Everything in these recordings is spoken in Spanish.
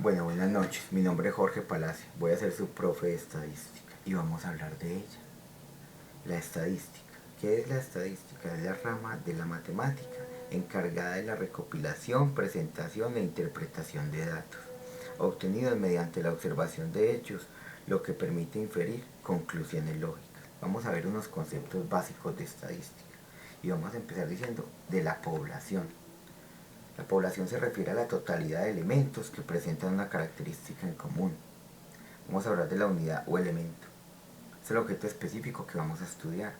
Bueno, buenas noches. Mi nombre es Jorge Palacio. Voy a ser su profe de estadística y vamos a hablar de ella. La estadística. ¿Qué es la estadística? Es la rama de la matemática encargada de la recopilación, presentación e interpretación de datos, obtenidos mediante la observación de hechos, lo que permite inferir conclusiones lógicas. Vamos a ver unos conceptos básicos de estadística y vamos a empezar diciendo de la población. La población se refiere a la totalidad de elementos que presentan una característica en común. Vamos a hablar de la unidad o elemento. Es el objeto específico que vamos a estudiar.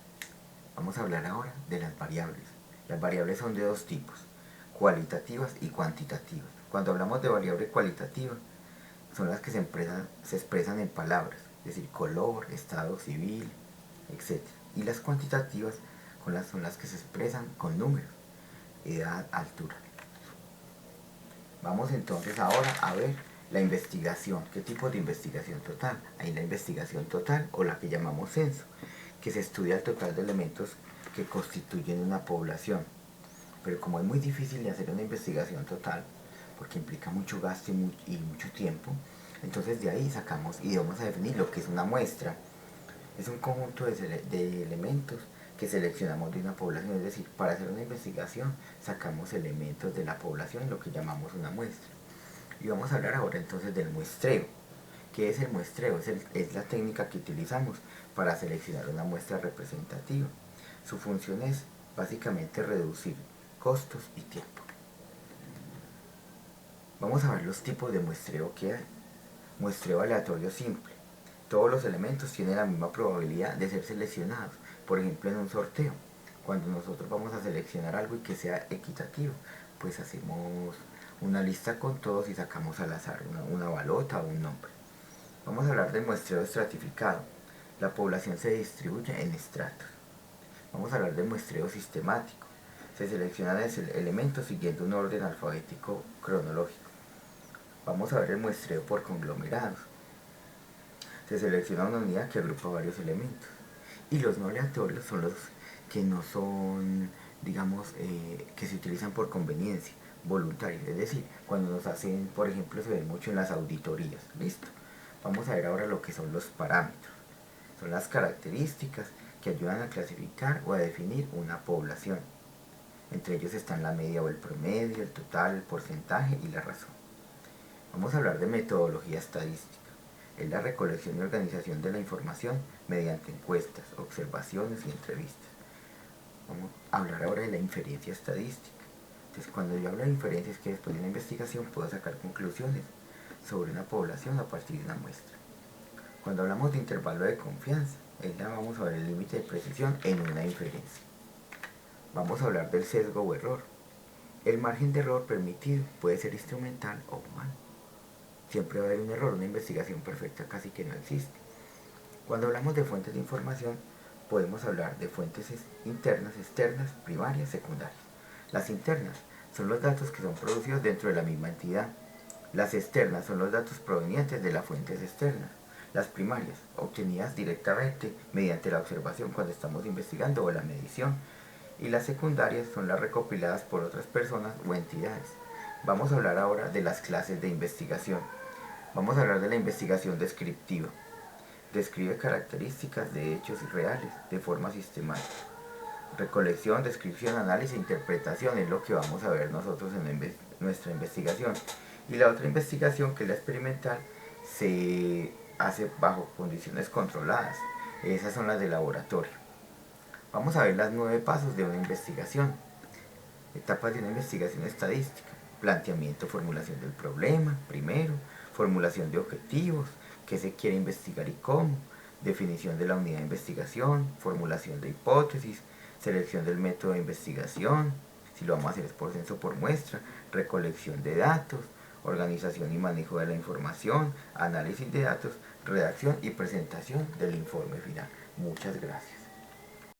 Vamos a hablar ahora de las variables. Las variables son de dos tipos, cualitativas y cuantitativas. Cuando hablamos de variable cualitativa, son las que se expresan en palabras, es decir, color, estado civil, etc. Y las cuantitativas son las que se expresan con números, edad, altura. Vamos entonces ahora a ver la investigación. ¿Qué tipo de investigación total? Hay la investigación total o la que llamamos censo, que se estudia el total de elementos que constituyen una población. Pero como es muy difícil de hacer una investigación total, porque implica mucho gasto y mucho tiempo, entonces de ahí sacamos y vamos a definir lo que es una muestra. Es un conjunto de elementos que seleccionamos de una población, es decir, para hacer una investigación sacamos elementos de la población, lo que llamamos una muestra. Y vamos a hablar ahora entonces del muestreo. ¿Qué es el muestreo? Es la técnica que utilizamos para seleccionar una muestra representativa. Su función es básicamente reducir costos y tiempo. Vamos a ver los tipos de muestreo que hay. Muestreo aleatorio simple. Todos los elementos tienen la misma probabilidad de ser seleccionados. Por ejemplo, en un sorteo, cuando nosotros vamos a seleccionar algo y que sea equitativo, pues hacemos una lista con todos y sacamos al azar una balota o un nombre. Vamos a hablar del muestreo estratificado. La población se distribuye en estratos. Vamos a hablar del muestreo sistemático. Se seleccionan elementos siguiendo un orden alfabético cronológico. Vamos a ver el muestreo por conglomerados. Se selecciona una unidad que agrupa varios elementos. Y los no aleatorios son los que no son, digamos, que se utilizan por conveniencia, voluntarios. Es decir, cuando nos hacen, por ejemplo, se ve mucho en las auditorías. ¿Listo? Vamos a ver ahora lo que son los parámetros. Son las características que ayudan a clasificar o a definir una población. Entre ellos están la media o el promedio, el total, el porcentaje y la razón. Vamos a hablar de metodología estadística. Es la recolección y organización de la información mediante encuestas, observaciones y entrevistas. Vamos a hablar ahora de la inferencia estadística. Entonces, cuando yo hablo de inferencia es que después de una investigación puedo sacar conclusiones sobre una población a partir de una muestra. Cuando hablamos de intervalo de confianza, vamos a ver el límite de precisión en una inferencia. Vamos a hablar del sesgo o error. El margen de error permitido puede ser instrumental o humano. Siempre va a haber un error, una investigación perfecta casi que no existe. Cuando hablamos de fuentes de información, podemos hablar de fuentes internas, externas, primarias, secundarias. Las internas son los datos que son producidos dentro de la misma entidad. Las externas son los datos provenientes de las fuentes externas. Las primarias, obtenidas directamente mediante la observación cuando estamos investigando o la medición. Y las secundarias son las recopiladas por otras personas o entidades. Vamos a hablar ahora de las clases de investigación. Vamos a hablar de la investigación descriptiva. Describe características de hechos reales de forma sistemática. Recolección, descripción, análisis e interpretación es lo que vamos a ver nosotros en nuestra investigación. Y la otra investigación, que es la experimental, se hace bajo condiciones controladas. Esas son las de laboratorio. Vamos a ver los 9 pasos de una investigación. Etapas de una investigación estadística. Planteamiento, formulación del problema, primero. Formulación de objetivos, qué se quiere investigar y cómo. Definición de la unidad de investigación. Formulación de hipótesis. Selección del método de investigación. Si lo vamos a hacer es por censo por muestra. Recolección de datos. Organización y manejo de la información. Análisis de datos. Redacción y presentación del informe final. Muchas gracias.